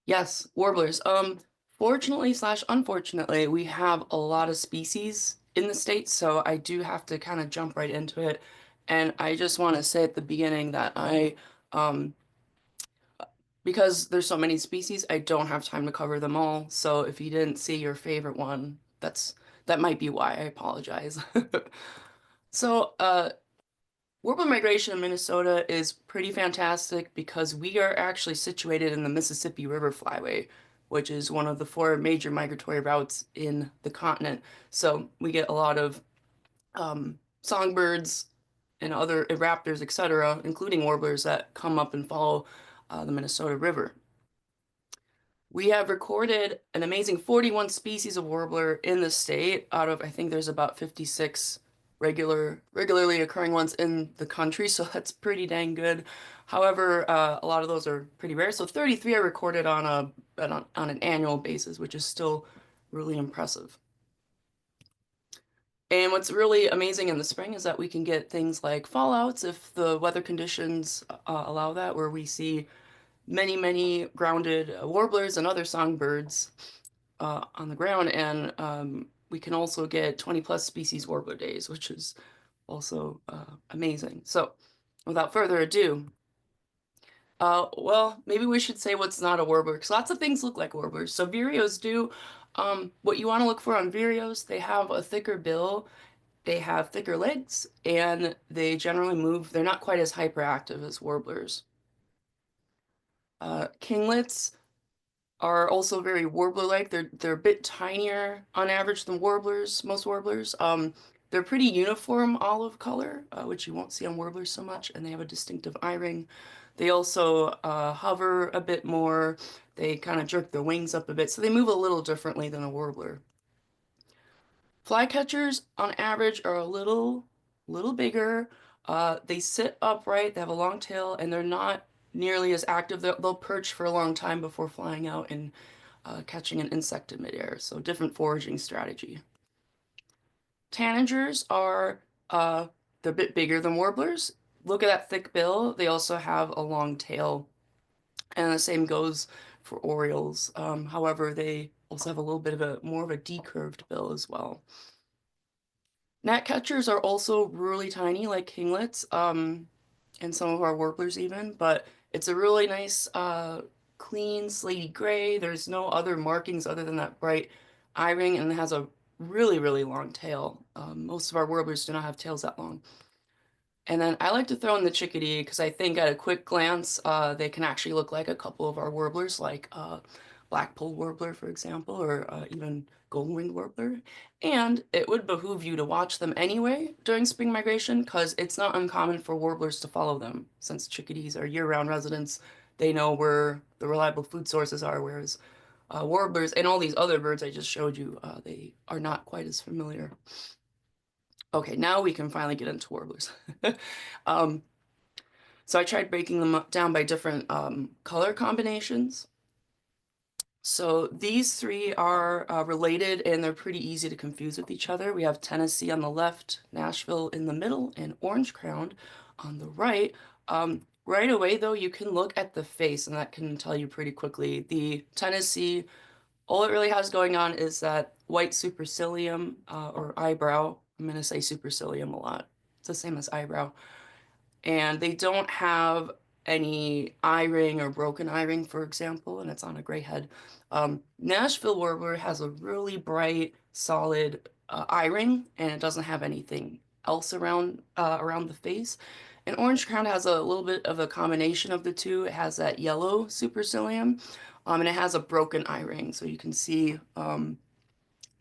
Yes, warblers. Fortunately slash unfortunately, we have a lot of species in the States, so I do have to kind of jump right into it. And I just want to say at the beginning that um, because there's so many species, I don't have time to cover them all. So if you didn't see your favorite one, that might be why. I apologize. So, warbler migration in Minnesota is pretty fantastic because we are actually situated in the Mississippi River Flyway, which is one of the four major migratory routes in the continent. So we get a lot of songbirds and other raptors, etc., including warblers that come up and follow the Minnesota River. We have recorded an amazing 41 species of warbler in the state out of, I think there's about 56 regularly occurring ones in the country, so that's pretty dang good. However, a lot of those are pretty rare. So 33 are recorded on an annual basis, which is still really impressive. And what's really amazing in the spring is that we can get things like fallouts if the weather conditions allow that, where we see many grounded warblers and other songbirds on the ground. And we can also get 20 plus species warbler days, which is also amazing. So without further ado, well, maybe we should say what's not a warbler, because lots of things look like warblers. So vireos do. What you want to look for on vireos, they have a thicker bill, they have thicker legs, and they generally move. They're not quite as hyperactive as warblers. Kinglets are also very warbler-like. They're a bit tinier on average than warblers, most warblers. They're pretty uniform olive color, which you won't see on warblers so much, and they have a distinctive eye ring. They also hover a bit more. They kind of jerk their wings up a bit, so they move a little differently than a warbler. Flycatchers, on average, are a little bigger. They sit upright, they have a long tail, and they're not nearly as active. They'll perch for a long time before flying out and catching an insect in midair. So different foraging strategy. Tanagers are they're a bit bigger than warblers. Look at that thick bill. They also have a long tail, and the same goes for orioles. However, they also have a little bit of a more of a decurved bill as well. Gnatcatchers are also really tiny, like kinglets, and some of our warblers even, but it's a really nice, clean, slaty gray. There's no other markings other than that bright eye ring, and it has a really long tail. Most of our warblers do not have tails that long. And then I like to throw in the chickadee because I think at a quick glance, they can actually look like a couple of our warblers, like black-polled warbler, for example, or even golden-winged warbler. And it would behoove you to watch them anyway during spring migration because it's not uncommon for warblers to follow them. Since chickadees are year-round residents, they know where the reliable food sources are, whereas warblers and all these other birds I just showed you, they are not quite as familiar. Okay, now we can finally get into warblers. Um, so I tried breaking them up down by different color combinations. So these three are related and they're pretty easy to confuse with each other. We have Tennessee on the left, Nashville in the middle, and Orange Crowned on the right. Right away, though, you can look at the face and that can tell you pretty quickly. The Tennessee, all it really has going on is that white supercilium or eyebrow. I'm going to say supercilium a lot. It's the same as eyebrow. And they don't have any eye ring or broken eye ring, for example, and it's on a gray head. Nashville Warbler has a really bright, solid eye ring, and it doesn't have anything else around the face. And Orange Crown has a little bit of a combination of the two. It has that yellow supercilium, and it has a broken eye ring, so you can see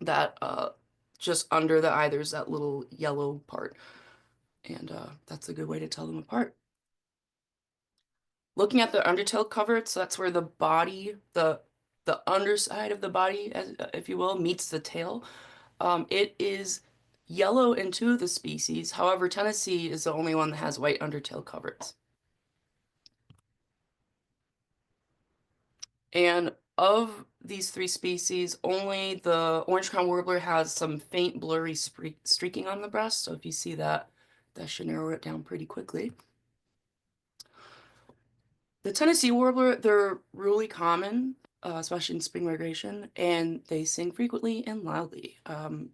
that just under the eye, there's that little yellow part, and that's a good way to tell them apart. Looking at the undertail coverage, so that's where the body, the underside of the body, as, if you will, meets the tail. It is yellow in two of the species. However, Tennessee is the only one that has white undertail coverts. And of these three species, only the orange crown warbler has some faint blurry streaking on the breast. So if you see that, that should narrow it down pretty quickly. The Tennessee warbler, they're really common. especially in spring migration, and they sing frequently and loudly.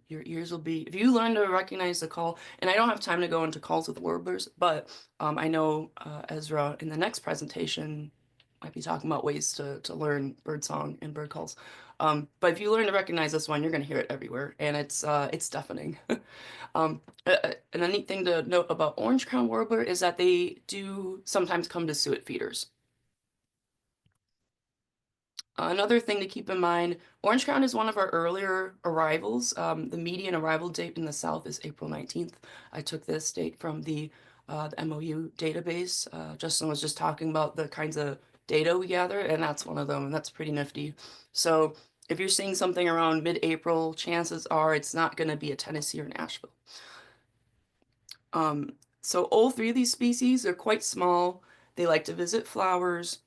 Your ears will be, if you learn to recognize the call, and I don't have time to go into calls with warblers, but I know Ezra in the next presentation might be talking about ways to learn bird song and bird calls. But if you learn to recognize this one, you're going to hear it everywhere, and it's deafening. And a neat thing to note about orange crown warbler is that they do sometimes come to suet feeders. Another thing to keep in mind, orange crown is one of our earlier arrivals. The median arrival date in the South is April 19th. I took this date from the MOU database. Justin was just talking about the kinds of data we gather, and that's one of them, and that's pretty nifty. So if you're seeing something around mid-April, chances are it's not going to be a Tennessee or Nashville. So all three of these species are quite small. They like to visit flowers,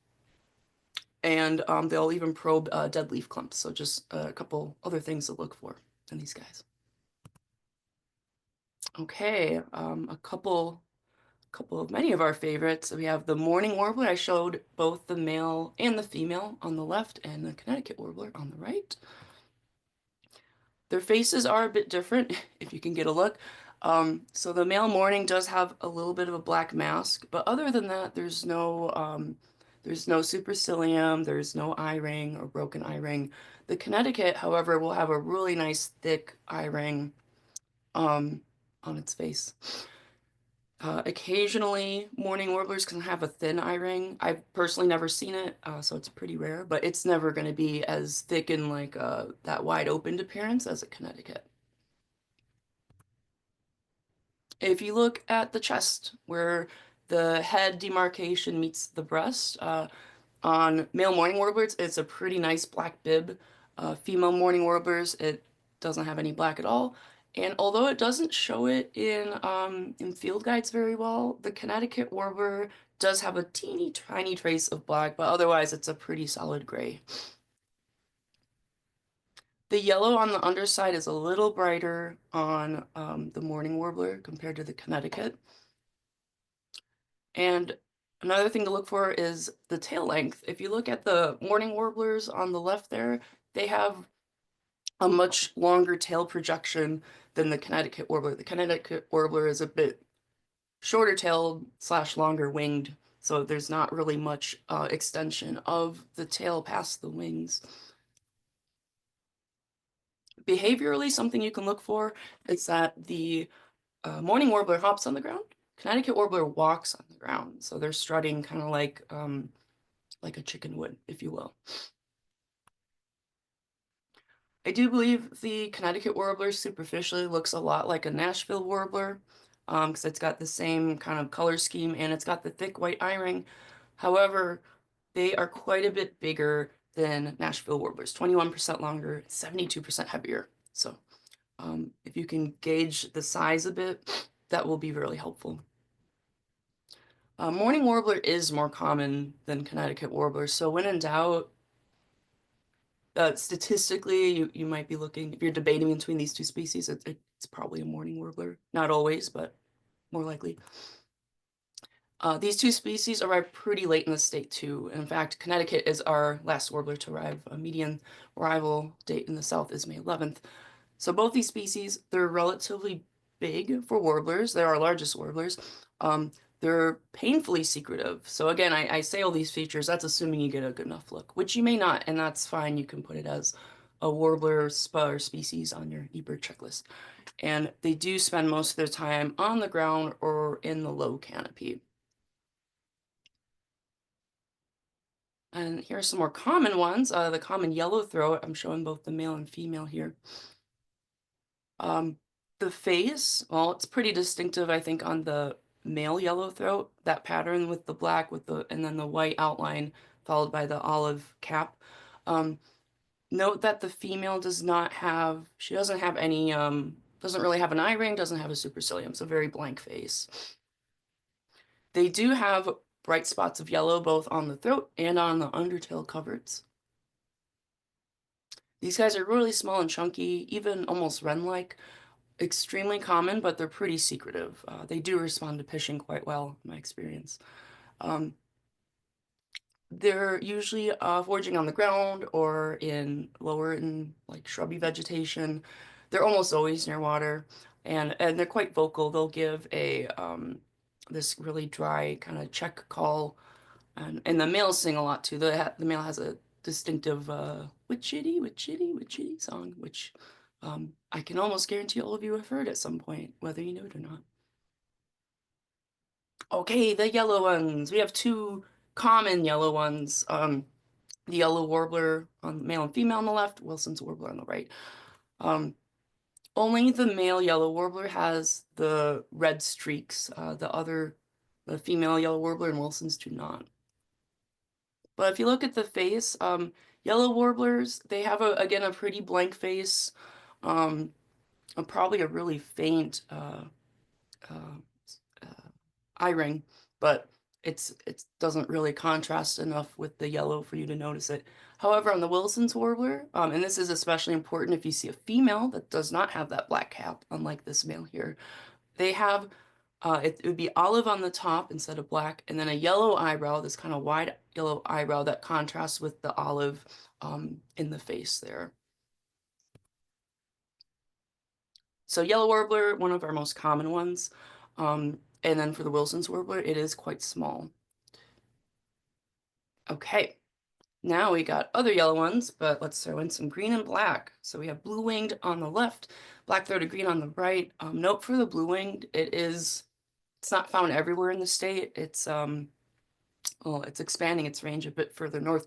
and they'll even probe dead leaf clumps. So just a couple other things to look for in these guys. Okay, a couple of many of our favorites. We have the mourning warbler. I showed both the male and the female on the left, and the Connecticut warbler on the right. Their faces are a bit different, if you can get a look. So the male mourning does have a little bit of a black mask, but other than that, there's no supercilium, there's no eye ring or broken eye ring. The Connecticut, however, will have a really nice thick eye ring um, on its face. Occasionally, mourning warblers can have a thin eye ring. I've personally never seen it, so it's pretty rare, but it's never going to be as thick and like that wide opened appearance as a Connecticut. If you look at the chest, where the head demarcation meets the breast, on male mourning warblers, it's a pretty nice black bib. Female mourning warblers, it doesn't have any black at all. And although it doesn't show it in field guides very well, the Connecticut warbler does have a teeny tiny trace of black, but otherwise it's a pretty solid gray. The yellow on the underside is a little brighter on the mourning warbler compared to the Connecticut. And another thing to look for is the tail length. If you look at the mourning warblers on the left there, they have a much longer tail projection than the Connecticut warbler. The Connecticut warbler is a bit shorter tailed slash longer winged, so there's not really much extension of the tail past the wings. Behaviorally, something you can look for is that the mourning warbler hops on the ground. Connecticut warbler walks on the ground, so they're strutting kind of like a chicken would, if you will. I do believe the Connecticut warbler superficially looks a lot like a Nashville warbler, because it's got the same kind of color scheme and it's got the thick white eye ring. However, they are quite a bit bigger than Nashville warblers, 21% longer, 72% heavier. So if you can gauge the size a bit, that will be really helpful. Mourning warbler is more common than Connecticut warbler, so when in doubt, statistically, you might be looking, if you're debating between these two species, it's probably a mourning warbler. Not always, but more likely. These two species arrived pretty late in the state too. In fact, Connecticut is our last warbler to arrive. A median arrival date in the South is May 11th. So both these species, they're relatively big for warblers. They're our largest warblers. They're painfully secretive. So again, I say all these features, that's assuming you get a good enough look, which you may not, and that's fine. You can put it as a warbler or species on your eBird checklist. And they do spend most of their time on the ground or in the low canopy. And here are some more common ones. The common yellowthroat, I'm showing both the male and female here. The face, well, it's pretty distinctive, I think, on the male yellowthroat, that pattern with the black and then the white outline followed by the olive cap. Note that the female does not have, she doesn't have any, doesn't really have an eye ring, doesn't have a supercilium, so very blank face. They do have bright spots of yellow both on the throat and on the undertail coverts. These guys are really small and chunky, even almost wren-like. Extremely common, but they're pretty secretive. They do respond to pitching quite well, in my experience. They're usually foraging on the ground or in lower in like shrubby vegetation. They're almost always near water, and they're quite vocal. They'll give a this really dry kind of check call, and the males sing a lot too. The male has a distinctive witchity witchity witchity song, which I can almost guarantee all of you have heard at some point, whether you know it or not. Okay, the yellow ones. We have two common yellow ones. The yellow warbler on male and female on the left, Wilson's warbler on the right. Um, Only the male yellow warbler has the red streaks. The female yellow warbler and Wilson's do not. But if you look at the face, yellow warblers, they have again a pretty blank face, um, and probably a really faint uh, eye ring, but it doesn't really contrast enough with the yellow for you to notice it. However, on the Wilson's warbler, and this is especially important if you see a female that does not have that black cap, unlike this male here, they have it would be olive on the top instead of black, and then a yellow eyebrow, this kind of wide yellow eyebrow that contrasts with the olive in the face there. So yellow warbler, one of our most common ones. And then for the Wilson's warbler, it is quite small. Okay, now we got other yellow ones, but let's throw in some green and black. So we have blue-winged on the left, black-throated green on the right. Note for the blue-winged, it's not found everywhere in the state. Well, it's expanding its range a bit further north.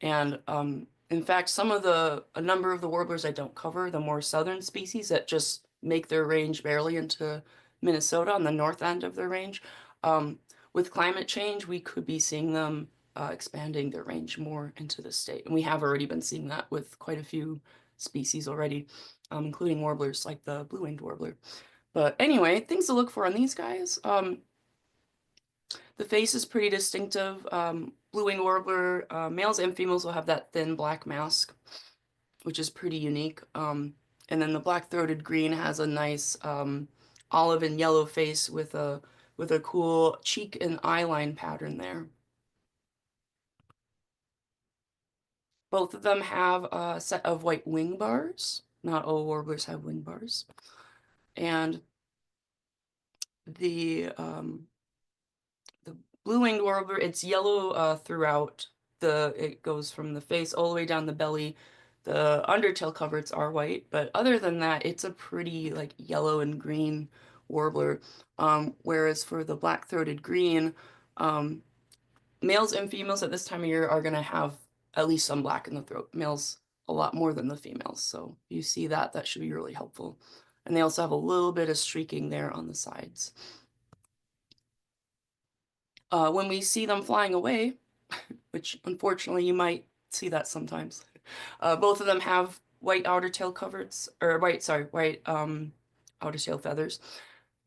And in fact, a number of the warblers I don't cover, the more southern species that just make their range barely into Minnesota on the north end of their range. Um, with climate change, we could be seeing them expanding their range more into the state. And we have already been seeing that with quite a few species already, including warblers like the blue-winged warbler. But anyway, things to look for on these guys. The face is pretty distinctive. Blue-winged warbler, males and females will have that thin black mask, which is pretty unique. And then the black-throated green has a nice olive and yellow face with a cool cheek and eyeline pattern there. Both of them have a set of white wing bars. Not all warblers have wing bars. And the blue-winged warbler, it's yellow throughout. It goes from the face all the way down the belly. The undertail coverts are white, but other than that, it's a pretty like yellow and green warbler. Whereas for the black-throated green, um, males and females at this time of year are going to have at least some black in the throat. Males a lot more than the females, so you see that, that should be really helpful. And they also have a little bit of streaking there on the sides. When we see them flying away, which unfortunately you might see that sometimes, both of them have white outer tail coverts, or white outer tail feathers,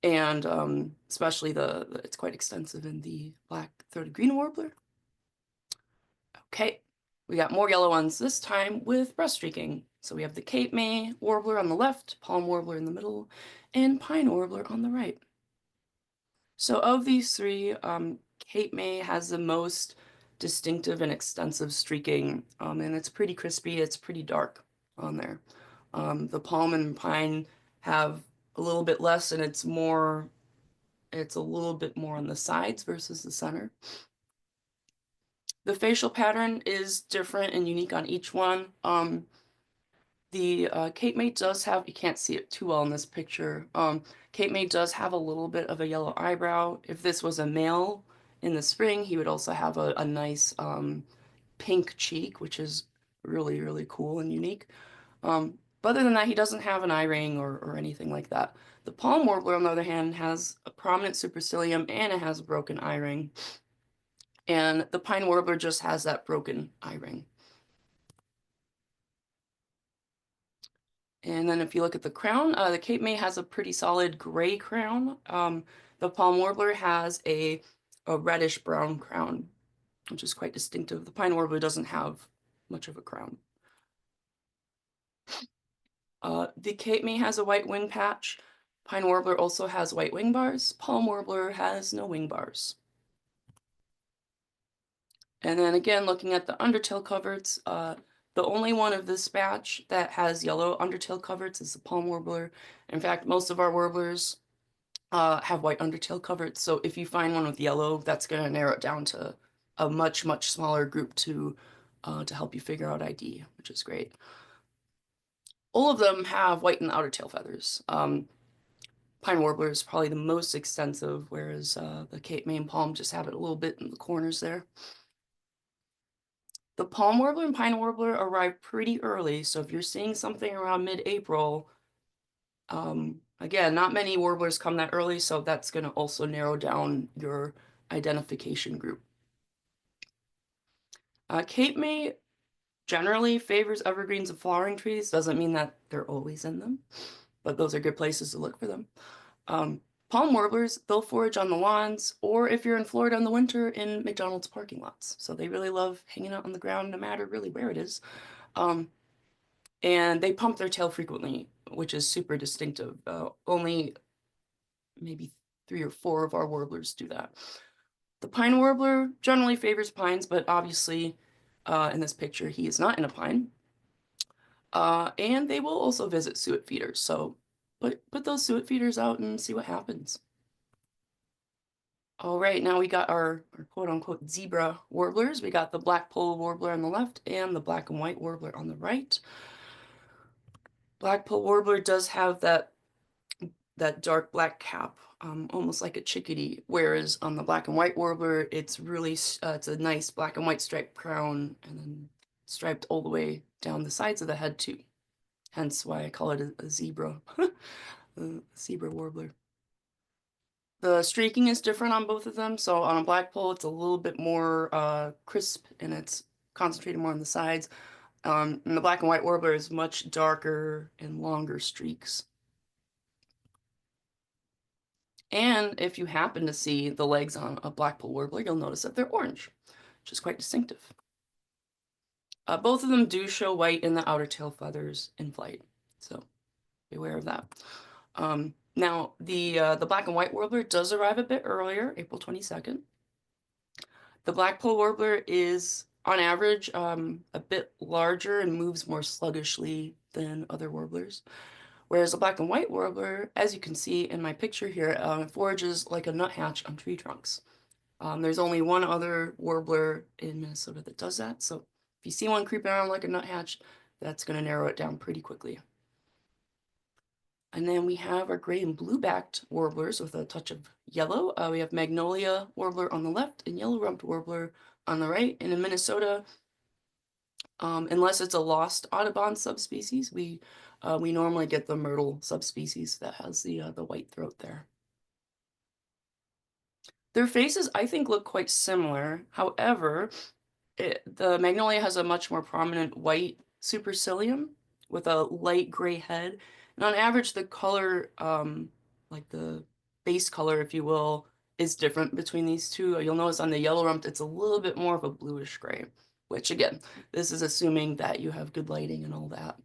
and especially it's quite extensive in the black-throated green warbler. Okay, we got more yellow ones, this time with breast streaking. So we have the Cape May warbler on the left, palm warbler in the middle, and pine warbler on the right. So of these three, Cape May has the most distinctive and extensive streaking, and it's pretty crispy, it's pretty dark on there. The palm and pine have a little bit less, and it's a little bit more on the sides versus the center. The facial pattern is different and unique on each one. The Cape May does have, you can't see it too well in this picture, Cape May does have a little bit of a yellow eyebrow. If this was a male in the spring, he would also have a nice pink cheek, which is really, really cool and unique. But other than that, he doesn't have an eye ring or anything like that. The palm warbler, on the other hand, has a prominent supercilium and it has a broken eye ring. And the pine warbler just has that broken eye ring. And then if you look at the crown, the Cape May has a pretty solid gray crown. The palm warbler has a reddish-brown crown, which is quite distinctive. The pine warbler doesn't have much of a crown. The Cape May has a white wing patch. Pine warbler also has white wing bars. Palm warbler has no wing bars. And then again, looking at the undertail coverts, the only one of this batch that has yellow undertail coverts is the palm warbler. In fact, most of our warblers have white undertail coverts. So if you find one with yellow, that's going to narrow it down to a much, much smaller group to help you figure out ID, which is great. All of them have white in the outer tail feathers. Pine warbler is probably the most extensive, whereas the Cape May and palm just have it a little bit in the corners there. The palm warbler and pine warbler arrive pretty early, so if you're seeing something around mid-April, again, not many warblers come that early, so that's going to also narrow down your identification group. Cape May generally favors evergreens and flowering trees. Doesn't mean that they're always in them, but those are good places to look for them. Palm warblers, they'll forage on the lawns, or if you're in Florida in the winter, in McDonald's parking lots. So they really love hanging out on the ground, no matter really where it is. And they pump their tail frequently, which is super distinctive. Only maybe 3 or 4 of our warblers do that. The pine warbler generally favors pines, but obviously in this picture, he is not in a pine. And they will also visit suet feeders. So put those suet feeders out and see what happens. All right, now we got our quote-unquote zebra warblers. We got the black pole warbler on the left and the black and white warbler on the right. Black pole warbler does have that dark black cap, almost like a chickadee, whereas on the black and white warbler, it's really it's a nice black and white striped crown and then striped all the way down the sides of the head too. Hence why I call it a zebra, a zebra warbler. The streaking is different on both of them. So on a black pole, it's a little bit more crisp and it's concentrated more on the sides. And the black and white warbler is much darker and longer streaks. And if you happen to see the legs on a black pole warbler, you'll notice that they're orange, which is quite distinctive. Both of them do show white in the outer tail feathers in flight, so be aware of that. Now, the black and white warbler does arrive a bit earlier, April 22nd. The black pole warbler is, on average, a bit larger and moves more sluggishly than other warblers. Whereas the black and white warbler, as you can see in my picture here, forages like a nuthatch on tree trunks. There's only one other warbler in Minnesota that does that, so if you see one creeping around like a nuthatch, that's going to narrow it down pretty quickly. And then we have our gray and blue-backed warblers with a touch of yellow. We have magnolia warbler on the left and yellow-rumped warbler on the right. And in Minnesota, unless it's a lost Audubon subspecies, we normally get the myrtle subspecies that has the white throat there. Their faces, I think, look quite similar. However, the magnolia has a much more prominent white supercilium with a light gray head. And on average, the color, like the base color, if you will, is different between these two. You'll notice on the yellow rumped, it's a little bit more of a bluish gray, which again, this is assuming that you have good lighting and all that.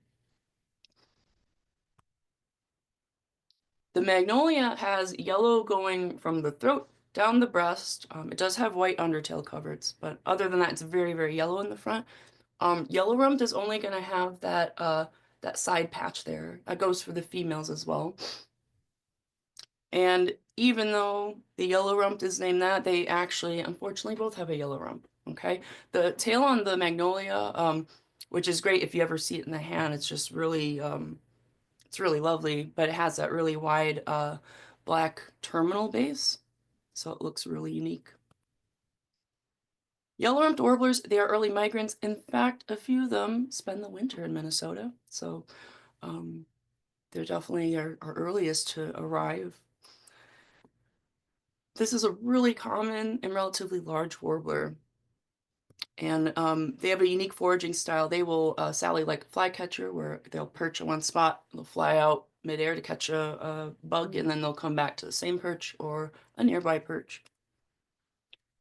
The magnolia has yellow going from the throat down the breast. It does have white undertail coverts, but other than that, it's very, very yellow in the front. Yellow rumped is only going to have that side patch there. That goes for the females as well. And even though the yellow rumped is named that, they actually, unfortunately, both have a yellow rump. Okay, the tail on the magnolia, which is great if you ever see it in the hand, it's just really, it's really lovely. But it has that really wide black terminal base, so it looks really unique. Yellow-rumped warblers, they are early migrants. In fact, a few of them spend the winter in Minnesota, so they're definitely our earliest to arrive. This is a really common and relatively large warbler, and they have a unique foraging style. They will sally like a flycatcher, where they'll perch in one spot, they'll fly out midair to catch a bug, and then they'll come back to the same perch or a nearby perch.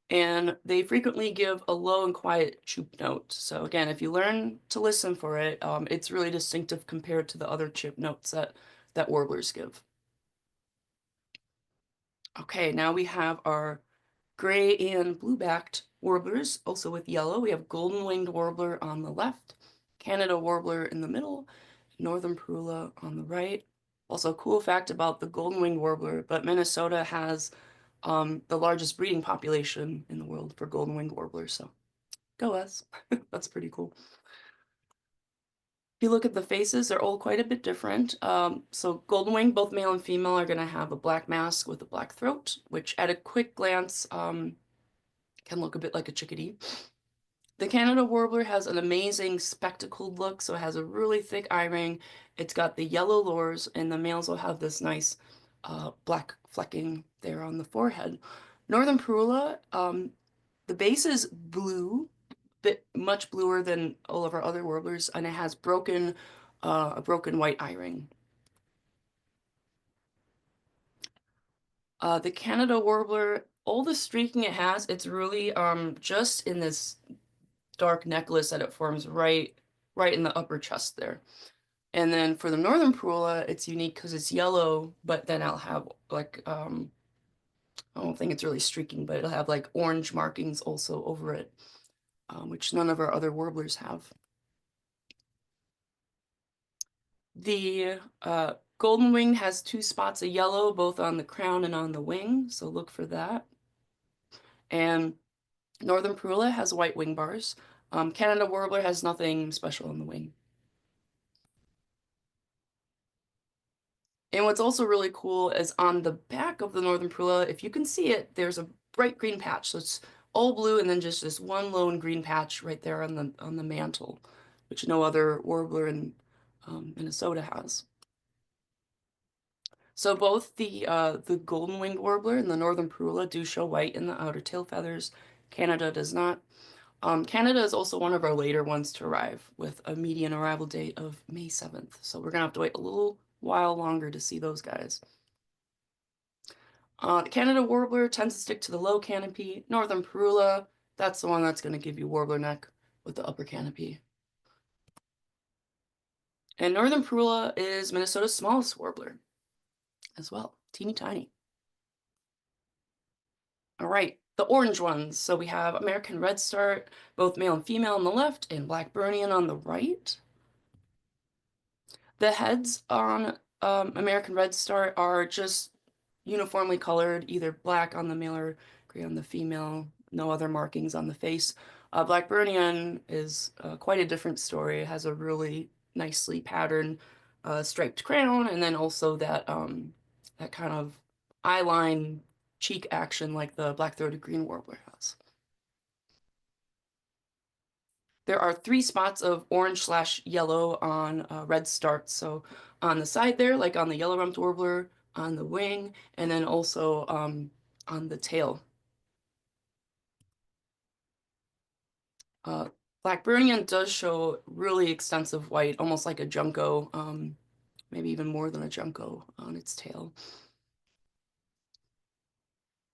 And they frequently give a low and quiet choop note. So again, if you learn to listen for it, it's really distinctive compared to the other chip notes that warblers give. Okay, now we have our Gray and blue-backed warblers, also with yellow. We have golden-winged warbler on the left, Canada warbler in the middle, northern parula on the right. Also, a cool fact about the golden-winged warbler, but Minnesota has the largest breeding population in the world for golden-winged warblers, so go us. That's pretty cool. If you look at the faces, they're all quite a bit different. So golden wing, both male and female, are going to have a black mask with a black throat, which at a quick glance can look a bit like a chickadee. The Canada Warbler has an amazing spectacled look, so it has a really thick eye ring. It's got the yellow lores, and the males will have this nice black flecking there on the forehead. Northern Parula, the base is blue, bit much bluer than all of our other warblers, and it has a broken white eye ring. The Canada Warbler, all the streaking it has, it's really just in this dark necklace that it forms right in the upper chest there. And then for the Northern Parula, it's unique because it's yellow, but then I'll have like I don't think it's really streaking, but it'll have like orange markings also over it, which none of our other warblers have. The golden wing has two spots of yellow, both on the crown and on the wing, so look for that. And Northern Parula has white wing bars. Canada Warbler has nothing special on the wing. And what's also really cool is on the back of the Northern Parula, if you can see it, there's a bright green patch. So it's all blue and then just this one lone green patch right there on the mantle, which no other warbler in Minnesota has. So both the golden-winged warbler and the northern parula do show white in the outer tail feathers. Canada does not. Canada is also one of our later ones to arrive with a median arrival date of May 7th. So we're gonna have to wait a little while longer to see those guys. The Canada warbler tends to stick to the low canopy. Northern parula, that's the one that's gonna give you warbler neck with the upper canopy. And Northern parula is Minnesota's smallest warbler as well, teeny tiny. All right, the orange ones. So we have American Redstart, both male and female on the left, and Blackburnian on the right. The heads on American Redstart are just uniformly colored, either black on the male or gray on the female. No other markings on the face. Blackburnian is quite a different story. It has a really nicely patterned striped crown, and then also that kind of eyeline cheek action like the black-throated green warbler has. There are three spots of orange/yellow on red start. So on the side there, like on the yellow-rumped warbler, on the wing, and then also on the tail. Uh, Blackburnian does show really extensive white, almost like a junco, maybe even more than a junco on its tail.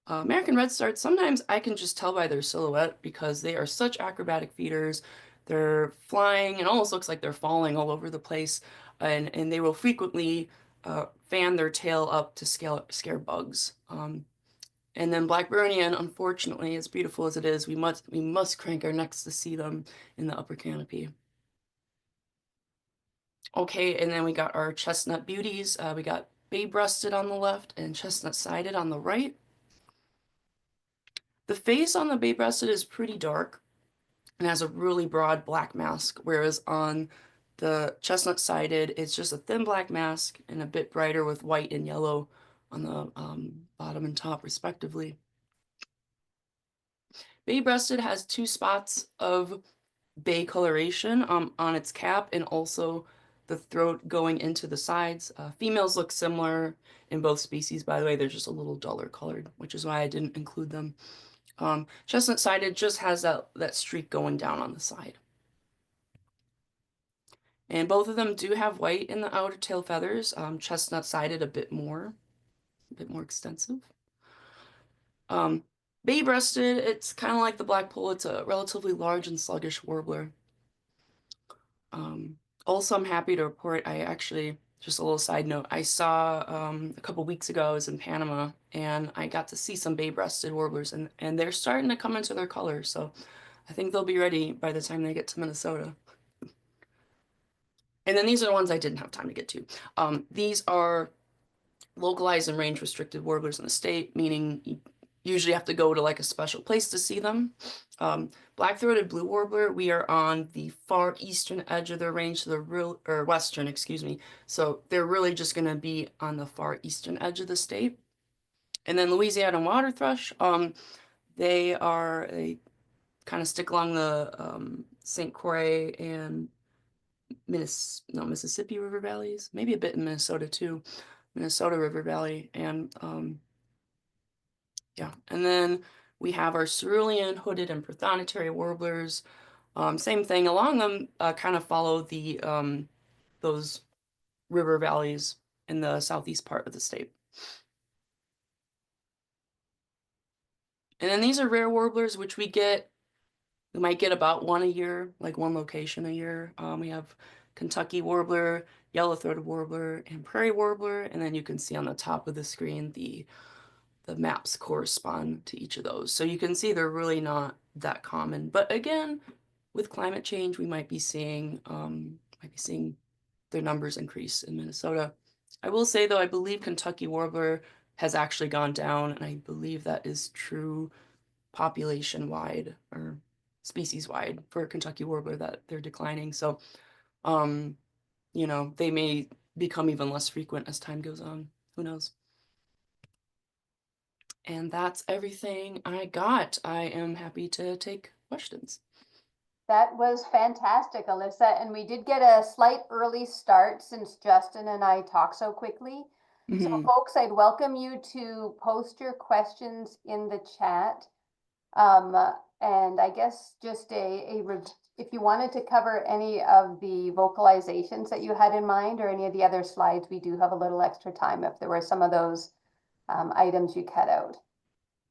American Redstart, sometimes I can just tell by their silhouette because they are such acrobatic feeders. They're flying, it almost looks like they're falling all over the place, and they will frequently fan their tail up to scare bugs. And then Blackburnian, unfortunately, as beautiful as it is, we must crank our necks to see them in the upper canopy. Okay, and then we got our chestnut beauties. We got bay-breasted on the left and chestnut-sided on the right. The face on the bay-breasted is pretty dark and has a really broad black mask, whereas on the chestnut-sided, it's just a thin black mask and a bit brighter with white and yellow on the bottom and top, respectively. Bay-breasted has two spots of bay coloration on its cap and also the throat going into the sides. Females look similar in both species, by the way. They're just a little duller colored, which is why I didn't include them. Chestnut-sided just has that streak going down on the side. And both of them do have white in the outer tail feathers. Chestnut-sided a bit more extensive. Bay-breasted, it's kind of like the blackpoll. It's a relatively large and sluggish warbler. Also, I'm happy to report just a little side note. I saw a couple weeks ago, I was in Panama and I got to see some bay-breasted warblers and they're starting to come into their colors. So I think they'll be ready by the time they get to Minnesota. And then these are the ones I didn't have time to get to. These are localized and range restricted warblers in the state, meaning you usually have to go to like a special place to see them. Black-throated blue warbler, we are on the far eastern edge of their range, so the real or western, excuse me. So they're really just going to be on the far eastern edge of the state. And then Louisiana water thrush, they kind of stick along the St. Croix and Mississippi River valleys, maybe a bit in Minnesota too, Minnesota River Valley, and yeah. And then we have our cerulean, hooded, and prothonotary warblers. Same thing. Along them, kind of follow the those river valleys in the southeast part of the state. And then these are rare warblers, which we might get about one a year, like one location a year. We have Kentucky warbler, yellow-throated warbler, and prairie warbler. And then you can see on the top of the screen the maps correspond to each of those. So you can see they're really not that common. But again, with climate change, we might be seeing their numbers increase in Minnesota. I will say though, I believe Kentucky warbler has actually gone down, and I believe that is true population wide or species wide for Kentucky warbler that they're declining. So, um, they may become even less frequent as time goes on. Who knows? And that's everything I got. I am happy to take questions. That was fantastic, Alyssa. And we did get a slight early start since Justin and I talked so quickly. So, Mhm. folks, I'd welcome you to post your questions in the chat. And I guess just if you wanted to cover any of the vocalizations that you had in mind or any of the other slides, we do have a little extra time if there were some of those items you cut out.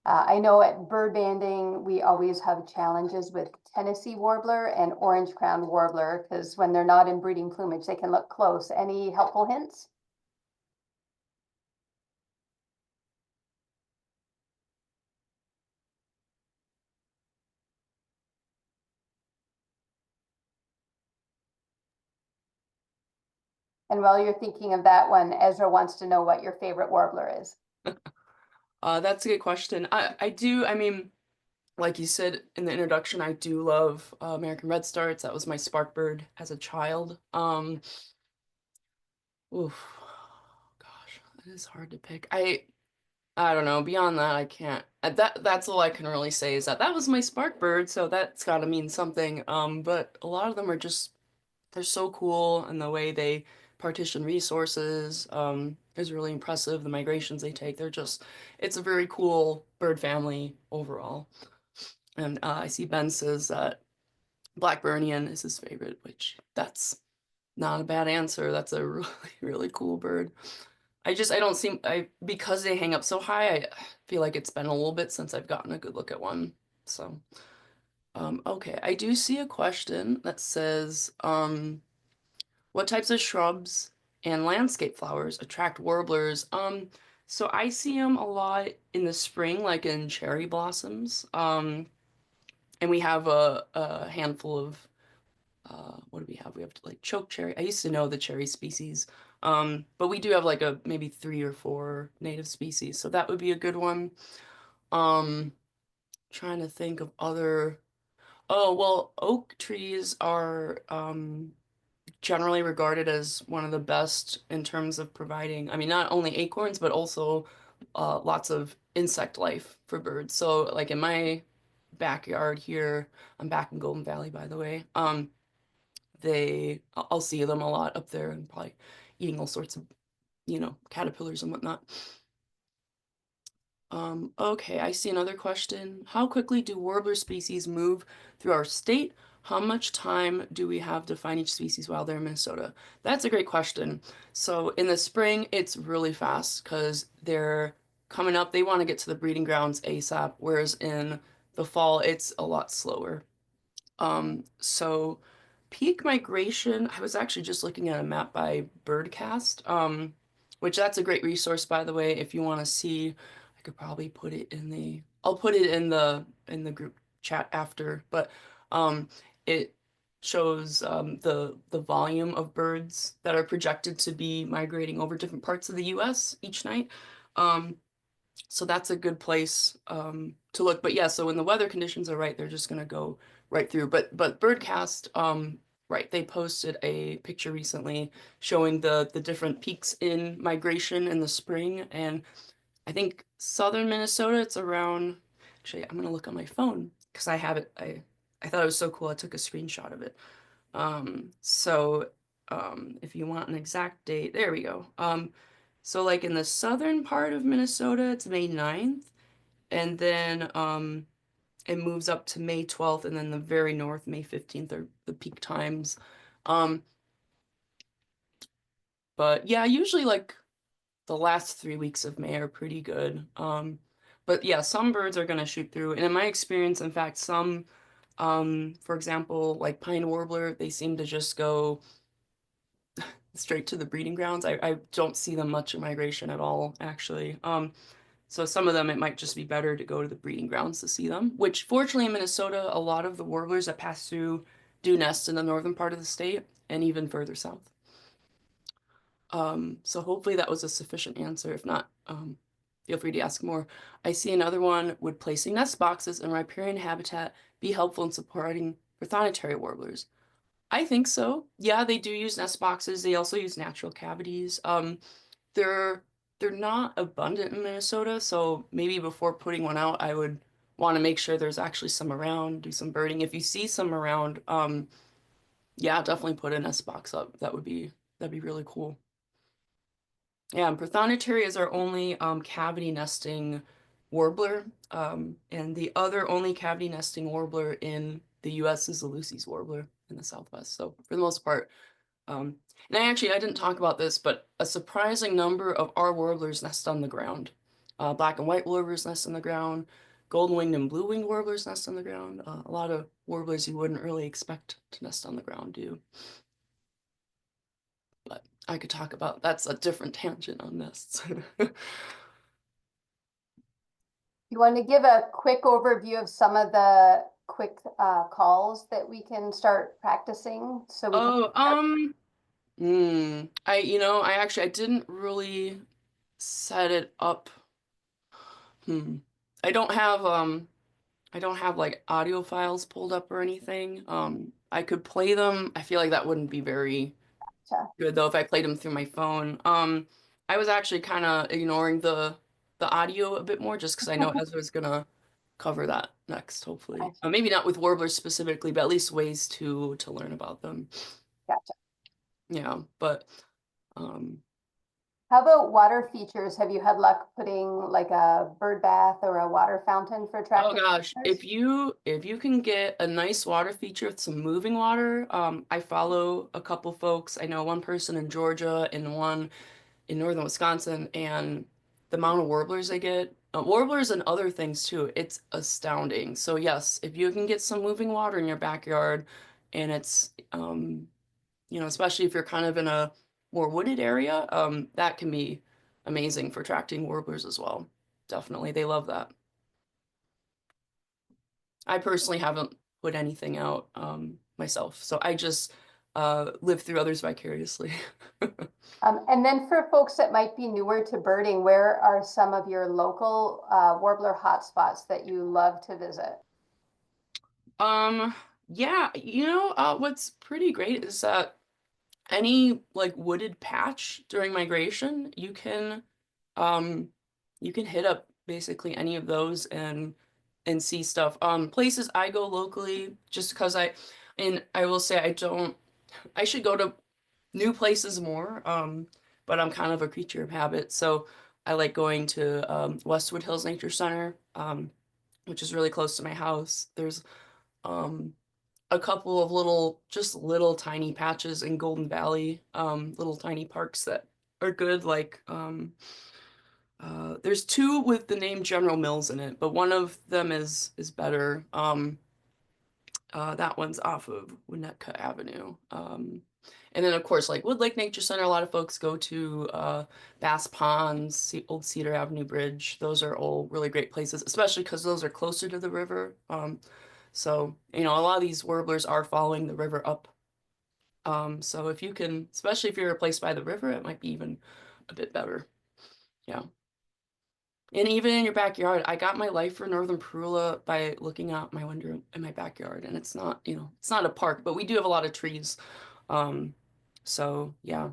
I know at bird banding, we always have challenges with Tennessee warbler and orange crowned warbler because when they're not in breeding plumage, they can look close. Any helpful hints? And while you're thinking of that one, Ezra wants to know what your favorite warbler is. That's a good question. I mean, like you said in the introduction, I do love American Redstarts. That was my spark bird as a child. Oof, gosh, it is hard to pick. I don't know. Beyond that, I can't. That's all I can really say is that was my spark bird, so that's got to mean something. But a lot of them are just they're so cool, and the way they partition resources is really impressive. The migrations they take, it's a very cool bird family overall. And I see Ben says that Blackburnian is his favorite, which that's not a bad answer. That's a really, really cool bird. I don't seem, because they hang up so high, I feel like it's been a little bit since I've gotten a good look at one. So, okay, I do see a question that says, what types of shrubs and landscape flowers attract warblers? So I see them a lot in the spring, like in cherry blossoms. And we have a handful of what do we have? We have like choke cherry. I used to know the cherry species, but we do have like a maybe 3 or 4 native species, so that would be a good one. Um, Trying to think of other. Oh, well, oak trees are generally regarded as one of the best in terms of providing, I mean, not only acorns, but also lots of insect life for birds. So, like in my backyard here, I'm back in Golden Valley, by the way. I'll see them a lot up there and probably eating all sorts of, caterpillars and whatnot. Okay, I see another question. How quickly do warbler species move through our state? How much time do we have to find each species while they're in Minnesota? That's a great question. So in the spring, it's really fast because they're coming up. They want to get to the breeding grounds ASAP, whereas in the fall, it's a lot slower. So peak migration, I was actually just looking at a map by Birdcast, which that's a great resource, by the way, if you want to see. I could probably put it in the, I'll put it in the group chat after, but it shows the volume of birds that are projected to be migrating over different parts of the US each night. Um, so that's a good place to look. But yeah, so when the weather conditions are right, they're just gonna go right through. But Birdcast, right, they posted a picture recently showing the different peaks in migration in the spring. And I think southern Minnesota, it's around, actually, I'm gonna look on my phone because I have it. I thought it was so cool. I took a screenshot of it. So if you want an exact date, there we go. So like in the southern part of Minnesota, it's May 9th, and then it moves up to May 12th, and then the very north, May 15th are the peak times. Um, but yeah, usually like the last 3 weeks of May are pretty good. But yeah, some birds are gonna shoot through. And in my experience, in fact, some for example, like pine warbler, they seem to just go straight to the breeding grounds. I don't see them much in migration at all, actually. So some of them, it might just be better to go to the breeding grounds to see them, which fortunately in Minnesota, a lot of the warblers that pass through do nest in the northern part of the state and even further south. So hopefully that was a sufficient answer. If not, feel free to ask more. I see another one. Would placing nest boxes in riparian habitat be helpful in supporting prothonotary warblers? I think so. Yeah, they do use nest boxes. They also use natural cavities. They're they're not abundant in Minnesota, so maybe before putting one out, I would want to make sure there's actually some around, do some birding. If you see some around, yeah, definitely put a nest box up. That'd be really cool. Yeah, and Prothonotary is our only cavity nesting warbler, and the other only cavity nesting warbler in the U.S. is the Lucy's warbler in the Southwest. So for the most part, and I didn't talk about this, but a surprising number of our warblers nest on the ground. Black and white warblers nest on the ground. Golden-winged and blue-winged warblers nest on the ground. A lot of warblers you wouldn't really expect to nest on the ground do. But I could talk about that's a different tangent on nests. You want to give a quick overview of some of the quick calls that we can start practicing so we can Oh, I actually I didn't really set it up. Hmm. I don't have I don't have like audio files pulled up or anything. I could play them. I feel like that wouldn't be very chat. good though if I played them through my phone. I was actually kind of ignoring the audio a bit more just because I know Ezra's gonna cover that next, hopefully. Gotcha. Maybe not with warblers specifically, but at least ways to learn about them. Gotcha. Yeah, but um How about water features? Have you had luck putting like a bird bath or a water fountain for oh attracting gosh, visitors? if you can get a nice water feature with some moving water, I follow a couple folks. I know one person in Georgia and one in northern Wisconsin, and the amount of warblers they get, warblers and other things too, it's astounding. So yes, if you can get some moving water in your backyard, and it's especially if you're kind of in a more wooded area, that can be amazing for attracting warblers as well. Definitely, they love that. I personally haven't put anything out myself, so I just live through others vicariously. And then for folks that might be newer to birding, where are some of your local warbler hotspots that you love to visit? Um, yeah, what's pretty great is that any like wooded patch during migration, um you can hit up basically any of those and see stuff. Places I go locally just because and I will say I should go to new places more. But I'm kind of a creature of habit, so I like going to Westwood Hills Nature Center, which is really close to my house. There's um a couple of just little tiny patches in Golden Valley, little tiny parks that are good. Like, there's two with the name General Mills in it, but one of them is better. That one's off of Winnetka Avenue. And then of course, like Wood Lake Nature Center, a lot of folks go to Bass Ponds, Old Cedar Avenue Bridge. Those are all really great places, especially because those are closer to the river. So, you know, a lot of these warblers are following the river up. So if you can, especially if you're a place by the river, it might be even a bit better. Yeah. And even in your backyard, I got my life for Northern Perula by looking out my window in my backyard. And it's not, you know, it's not a park, but we do have a lot of trees. Um, so yeah.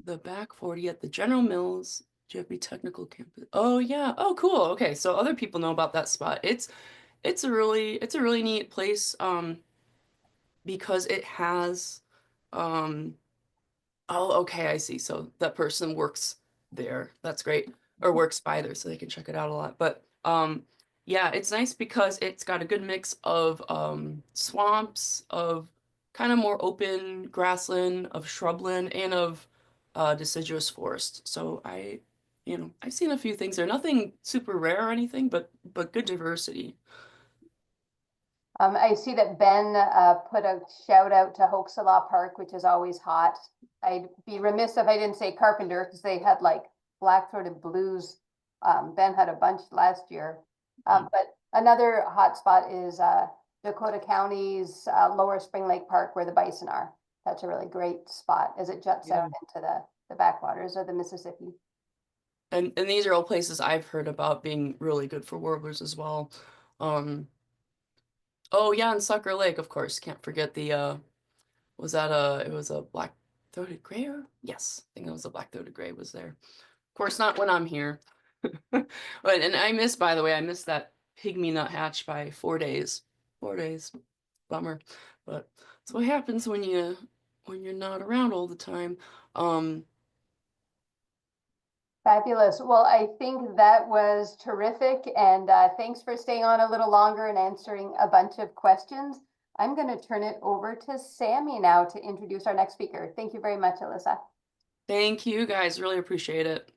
The back 40 at the General Mills JFB Technical Campus. Oh yeah. Oh cool. Okay. So other people know about that spot. It's a really neat place because it has um oh, okay, I see. So that person works there. That's great. Or works by there so they can check it out a lot. But yeah, it's nice because it's got a good mix of swamps, of kind of more open grassland, of shrubland, and of deciduous forest. So you know, I've seen a few things there. Nothing super rare or anything, but good diversity. I see that Ben put a shout out to Hoaxilla Park, which is always hot. I'd be remiss if I didn't say Carpenter because they had like black-throated blues. Ben had a bunch last year. But another hot spot is Dakota County's Lower Spring Lake Park where the bison are. That's a really great spot as it juts out Yeah. into the backwaters of the Mississippi. And these are all places I've heard about being really good for warblers as well. Um, Oh yeah, and Sucker Lake, of course. Can't forget the was that it was a black-throated gray? Yes, I think it was a black-throated gray was there. Of course, not when I'm here. But and I missed, by the way, I missed that pygmy nuthatch by 4 days. 4 days. Bummer. But that's what happens when you're not around all the time. Um, Fabulous. Well, I think that was terrific. And thanks for staying on a little longer and answering a bunch of questions. I'm going to turn it over to Sammy now to introduce our next speaker. Thank you very much, Alyssa. Thank you guys, really appreciate it.